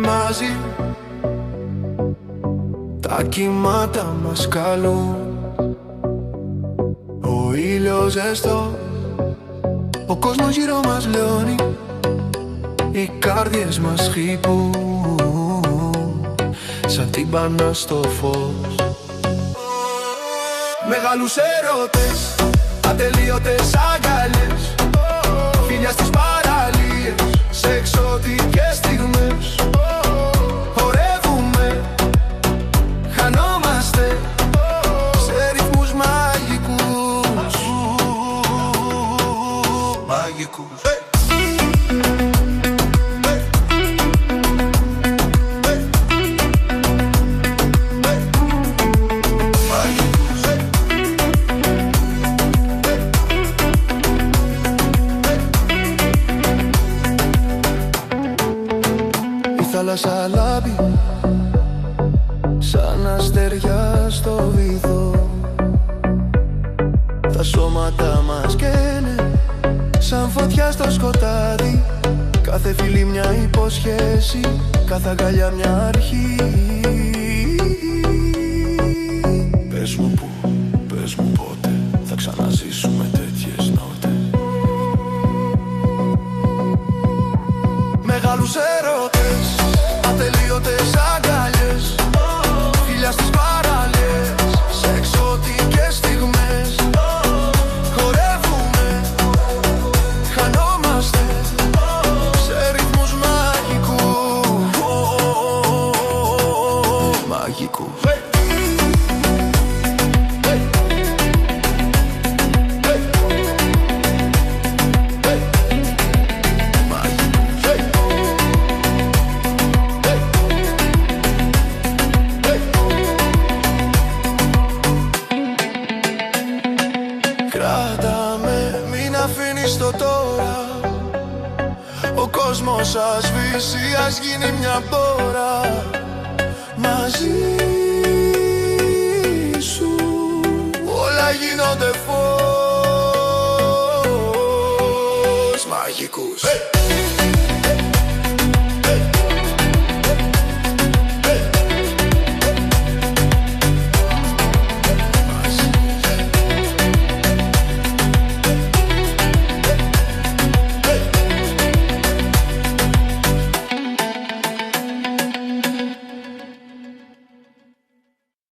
περνάμε μαζί. Τα κύματα μας καλούν. Ο ήλιος ζεστό, ο κόσμος γύρω μας λιώνει. Οι καρδιές μας χτυπούν σαν τύμπανα στο φως. Μεγάλους έρωτες, ατελείωτες αγκαλιές, φιλιά στις παραλίες, σε εξωτικές στιγμές. Χορεύουμε, χανόμαστε σε ρυθμούς μαγικούς. Μαγικούς. Θάλασσα λάμπει σαν αστέρια στο βυθό. Τα σώματα μας καίνε σαν φωτιά στο σκοτάδι. Κάθε φιλή μια υπόσχεση, κάθε αγκαλιά μια αρχή. Πες μου πού, πες μου πότε θα ξαναζήσουμε τέτοιες νότες. Μεγάλους έρωτες, ατελείωτες αγκαλιές, φιλιά στις παραλίες, σε εξωτικές στιγμές. Χορεύουμε, χανόμαστε σε ρυθμούς μαγικούς. Μαγικούς. Κράτα-με, μην αφήνεις το τώρα. Ο κόσμος ας σβήσει, ας γίνει μια πόρα. Μαζί σου όλα γίνονται φως. Μαγικούς.